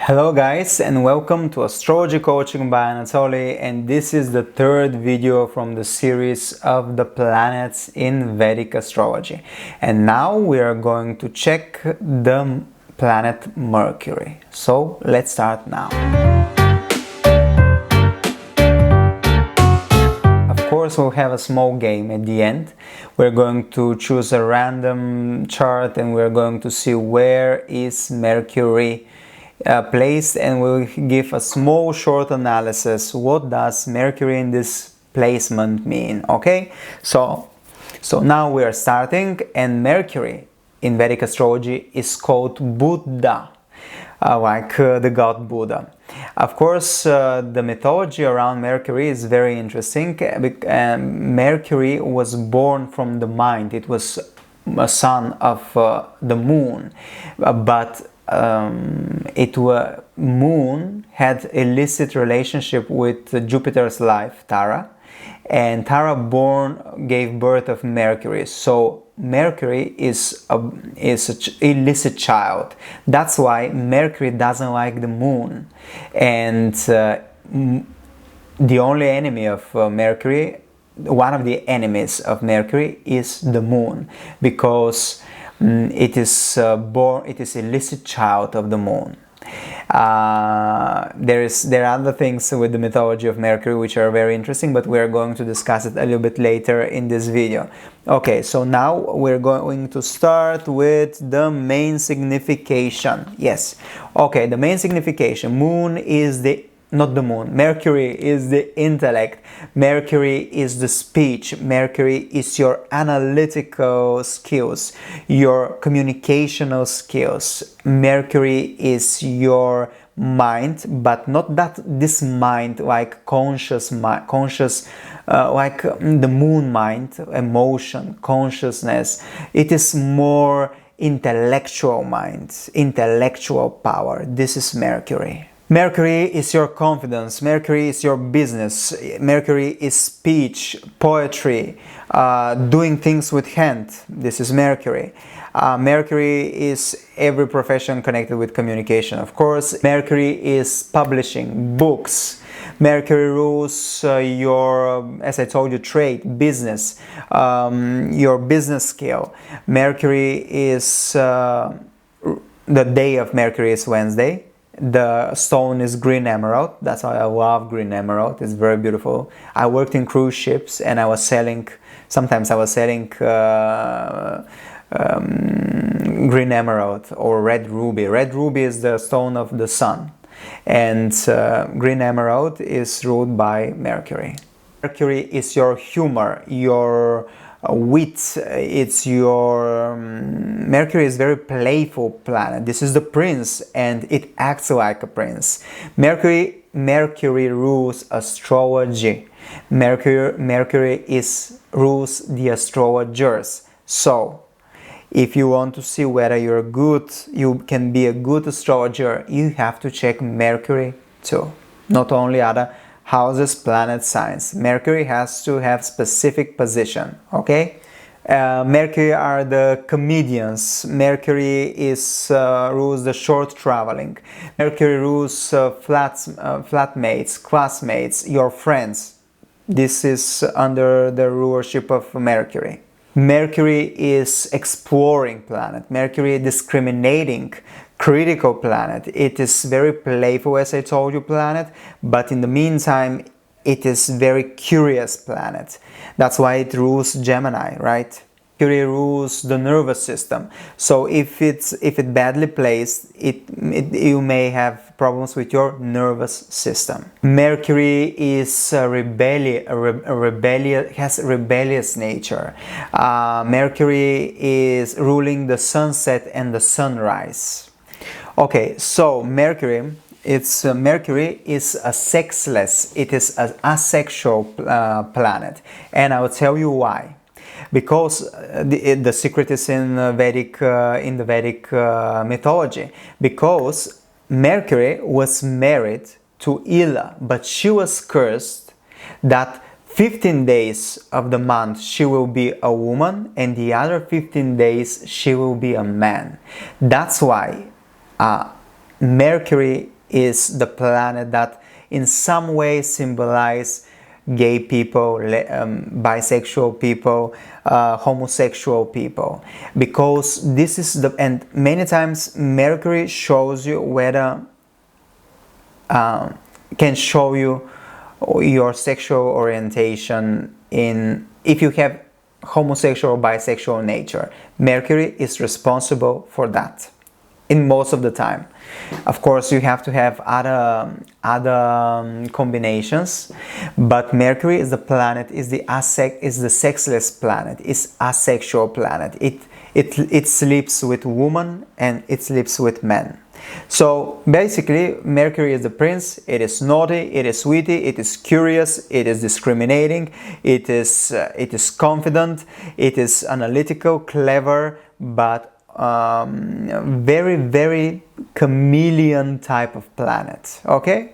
Hello guys, and welcome to Astrology Coaching by Anatoly, and this is the third video from the series of the planets in Vedic astrology. And now we are going to check the planet Mercury. So let's start now. Of course, we'll have a small game at the end. We're going to choose a random chart and we're going to see where is Mercury placed, and we'll give a small short analysis. What does Mercury in this placement mean? Okay, so now we are starting, and Mercury in Vedic astrology is called Budha, like the god Buddha. Of course, the mythology around Mercury is very interesting. Mercury was born from the mind. It was a son of the moon, but Moon had illicit relationship with Jupiter's life, Tara, and Tara gave birth of Mercury. So Mercury is an illicit child. That's why Mercury doesn't like the moon, and the only enemy of Mercury, one of the enemies of Mercury, is the moon, because it is illicit child of the moon. There are other things with the mythology of Mercury which are very interesting, but we are going to discuss it a little bit later in this video. Okay, so now we're going to start with the main signification. Yes, okay, the main signification. Moon is not the moon. Mercury is the intellect. Mercury is the speech. Mercury is your analytical skills, your communicational skills. Mercury is your mind, but not this mind like conscious mind, like the moon mind, emotion, consciousness. It is more intellectual mind, intellectual power. This is Mercury. Mercury is your confidence. Mercury is your business. Mercury is speech, poetry, doing things with hand. This is Mercury. Mercury is every profession connected with communication, of course. Mercury is publishing, books. Mercury rules your, as I told you, trade, business, your business skill. Mercury is, the day of Mercury is Wednesday. The stone is green emerald. That's why I love green emerald. It's very beautiful. I worked in cruise ships, and sometimes I was selling green emerald or red ruby. Red ruby is the stone of the sun, and green emerald is ruled by Mercury. Mercury is your humor, your wit. It's your Mercury is very playful planet. This is the prince, and it acts like a prince. Mercury rules astrology. Mercury rules the astrologers. So if you want to see whether you can be a good astrologer, you have to check Mercury too, not only other houses, planets, signs. Mercury has to have specific position, okay? Mercury are the comedians. Mercury rules the short traveling. Mercury rules flatmates, classmates, your friends. This is under the rulership of Mercury. Mercury is exploring planet. Mercury discriminating, critical planet. It is very playful, as I told you, planet, but in the meantime it is very curious planet. That's why it rules Gemini, right? Mercury rules the nervous system. So if it badly placed, you may have problems with your nervous system. Mercury is has rebellious nature. Mercury is ruling the sunset and the sunrise. Okay, so Mercury is a sexless. It is an asexual planet, and I will tell you why. Because the secret is in the Vedic mythology. Because Mercury was married to Ila, but she was cursed that 15 days of the month she will be a woman, and the other 15 days she will be a man. That's why Mercury is the planet that in some way symbolize gay people, bisexual people, homosexual people, because this is the, and many times Mercury shows you whether can show you your sexual orientation in, if you have homosexual or bisexual nature. Mercury is responsible for that in most of the time. Of course, you have to have other combinations, but Mercury is the planet, is the sexless planet, is asexual planet. It sleeps with women and it sleeps with men. So basically, Mercury is the prince. It is naughty, it is witty, it is curious, it is discriminating, it is confident, it is analytical, clever, but very, very chameleon type of planet. Okay?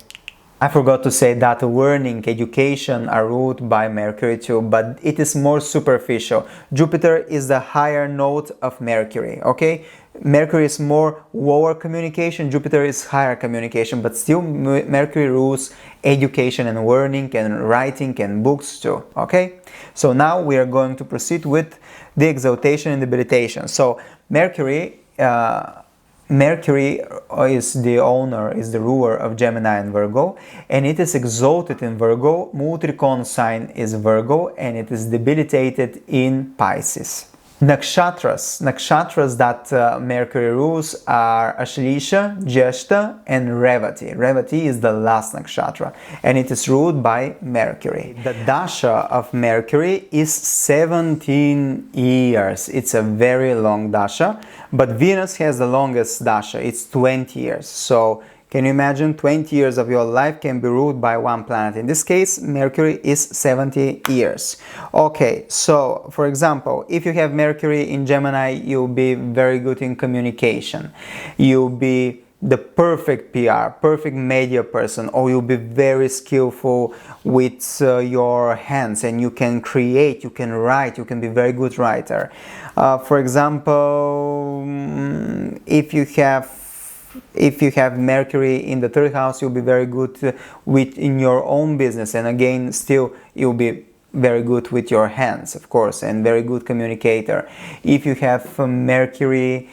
I forgot to say that learning, education are ruled by Mercury too, but it is more superficial. Jupiter is the higher node of Mercury, okay? Mercury is more lower communication, Jupiter is higher communication, but still Mercury rules education and learning and writing and books too, okay? So now we are going to proceed with the exaltation and debilitation. So Mercury is the owner, is the ruler of Gemini and Virgo, and it is exalted in Virgo. Mutrikon sign is Virgo, and it is debilitated in Pisces. Nakshatras that Mercury rules are Ashlisha, Jyeshta, and Revati. Revati is the last nakshatra, and it is ruled by Mercury. The dasha of Mercury is 17 years. It's a very long dasha, but Venus has the longest dasha. It's 20 years. So can you imagine 20 years of your life can be ruled by one planet? In this case, Mercury is 70 years. Okay, so for example, if you have Mercury in Gemini, you'll be very good in communication. You'll be the perfect PR, perfect media person, or you'll be very skillful with your hands, and you can create, you can write, you can be very good writer. For example, if you have Mercury in the third house, you'll be very good in your own business, and again, still you'll be very good with your hands, of course, and very good communicator. If you have Mercury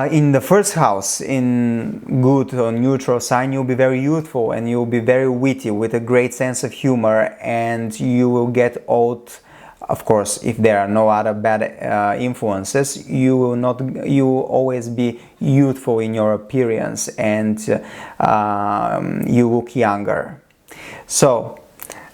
in the first house, in good or neutral sign, you'll be very youthful and you'll be very witty with a great sense of humor, and you will get old. Of course, if there are no other bad influences, you will always be youthful in your appearance, and you look younger. So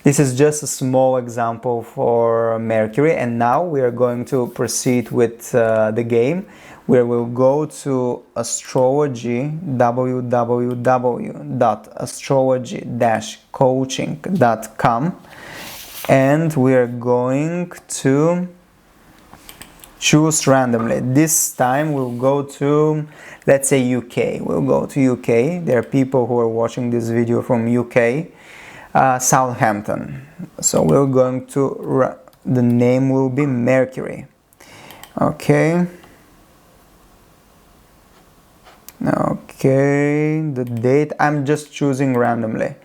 this is just a small example for Mercury, and now we are going to proceed with the game, where we'll go to astrology, www.astrology-coaching.com, and we are going to choose randomly. This time we'll go to, let's say, UK. We'll go to UK. There are people who are watching this video from UK, Southampton. So we're going to, the name will be Mercury. Okay. Okay, the date, I'm just choosing randomly.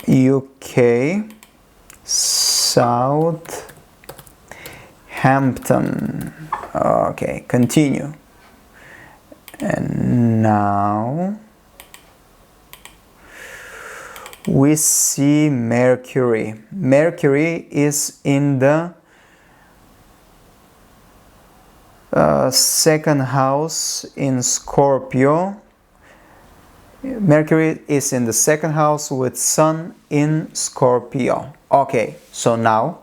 UK, Southampton. Okay, continue. And now we see Mercury. Mercury is in the second house in Scorpio. Mercury is in the second house with Sun in Scorpio. Okay, so now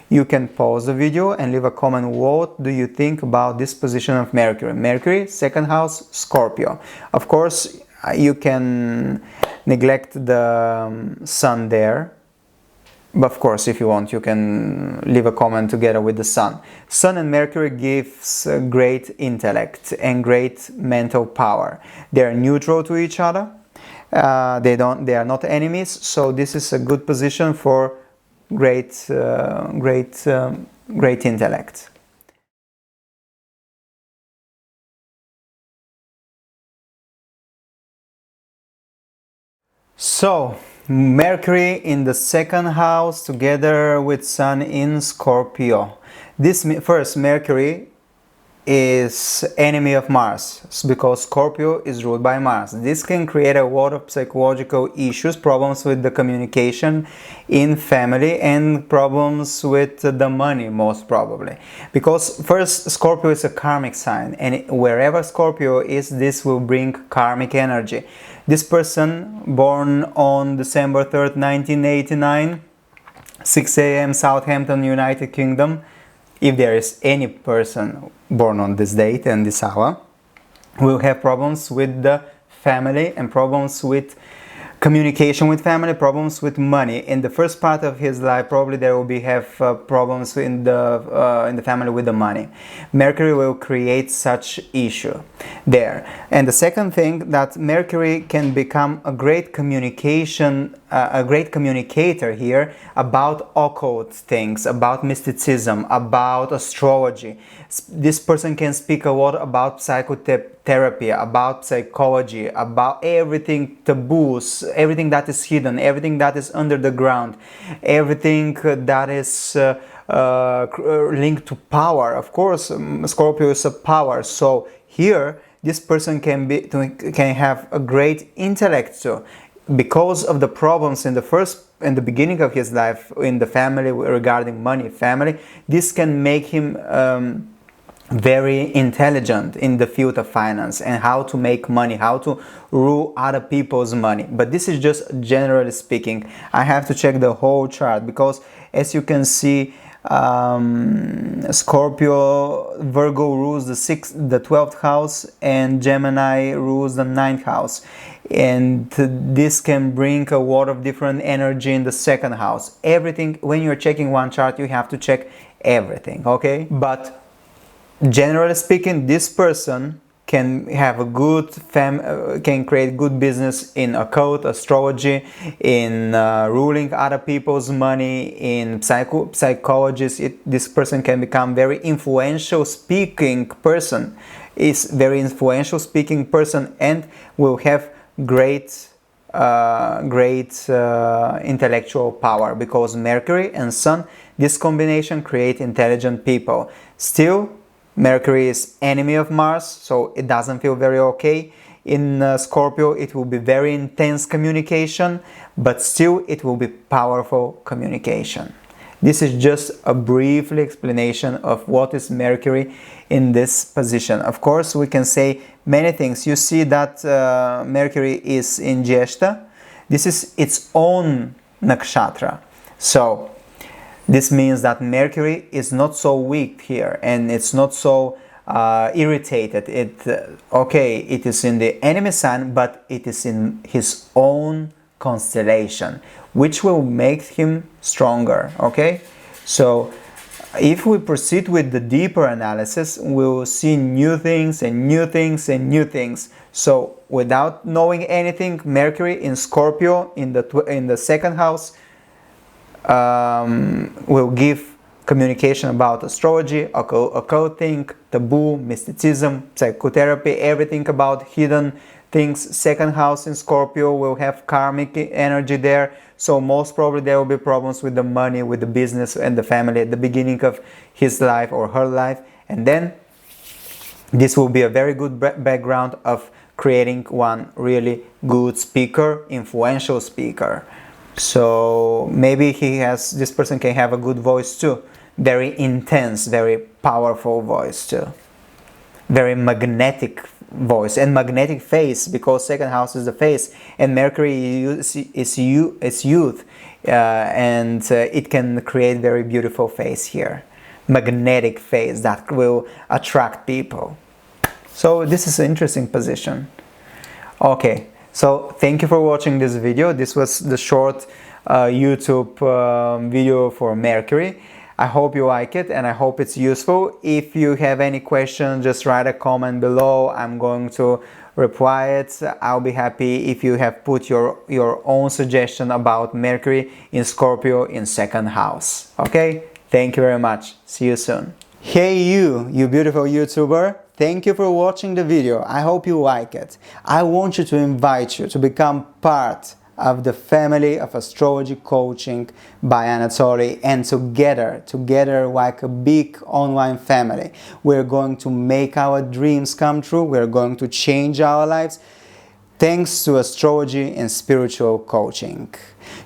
you can pause the video and leave a comment. What do you think about this position of Mercury? Mercury, second house, Scorpio. Of course, you can neglect the Sun there. But of course, if you want, you can leave a comment together with the Sun. Sun and Mercury gives great intellect and great mental power. They are neutral to each other. They are not enemies. So this is a good position for great intellect. So, Mercury in the second house together with Sun in Scorpio. This first, Mercury is enemy of Mars because Scorpio is ruled by Mars. This can create a lot of psychological issues, problems with the communication in family and problems with the money, most probably. Because first, Scorpio is a karmic sign, and wherever Scorpio is, this will bring karmic energy. This person born on December 3rd, 1989, 6 a.m. Southampton, United Kingdom. If there is any person born on this date and this hour, will have problems with the family and problems with communication with family, problems with money. In the first part of his life, probably there will have problems in the family with the money. Mercury will create such issue there. And the second thing, that Mercury can become a great communicator here about occult things, about mysticism, about astrology. This person can speak a lot about psychotherapy, about psychology, about everything taboos, everything that is hidden, everything that is under the ground, everything that is linked to power. Of course, Scorpio is a power, so here this person can have a great intellect too. Because of the problems in the beginning of his life in the family regarding money, family, this can make him very intelligent in the field of finance and how to make money, how to rule other people's money. But this is just generally speaking. I have to check the whole chart because, as you can see, Scorpio, Virgo rules the 12th house, and Gemini rules the 9th house, and this can bring a lot of different energy in the second house. Everything, when you're checking one chart, you have to check everything, okay? But generally speaking, this person can have a good can create good business in occult, astrology, in ruling other people's money, in psychologists. This person can become very influential speaking person, and will have great intellectual power, because Mercury and Sun, this combination, create intelligent people. Still, Mercury is enemy of Mars, so it doesn't feel very okay. In Scorpio, it will be very intense communication, but still it will be powerful communication. This is just a brief explanation of what is Mercury in this position. Of course, we can say many things. You see that Mercury is in Jyeshta. This is its own nakshatra. So this means that Mercury is not so weak here, and it's not so irritated. It is in the enemy sign, but it is in his own constellation, which will make him stronger. Okay, so if we proceed with the deeper analysis, we'll see new things and new things and new things. So without knowing anything, Mercury in Scorpio in the second house will give communication about astrology, occulting, taboo, mysticism, psychotherapy, everything about hidden things. Second house in Scorpio will have karmic energy there, so most probably there will be problems with the money, with the business and the family at the beginning of his life or her life, and then this will be a very good background of creating one really good speaker, influential speaker. So maybe this person can have a good voice too, very intense, very powerful voice too, very magnetic voice and magnetic face, because second house is the face, and Mercury is youth, and it can create very beautiful face here, magnetic face that will attract people. So this is an interesting position. Okay. So thank you for watching this video. This was the short YouTube video for Mercury. I hope you like it and I hope it's useful. If you have any questions, just write a comment below. I'm going to reply it. I'll be happy if you have put your own suggestion about Mercury in Scorpio in second house. Okay? Thank you very much. See you soon. Hey you beautiful YouTuber. Thank you for watching the video. I hope you like it. I want you to invite you to become part of the family of astrology coaching by Anatoly, and together like a big online family, we're going to make our dreams come true. We're going to change our lives thanks to astrology and spiritual coaching.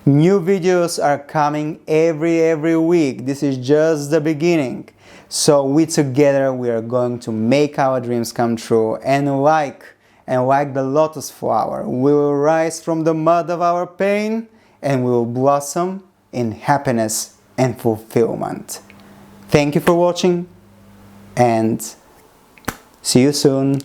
New videos are coming every week. This is just the beginning. So we are going to make our dreams come true, and like the lotus flower, we will rise from the mud of our pain and we will blossom in happiness and fulfillment. Thank you for watching, and see you soon.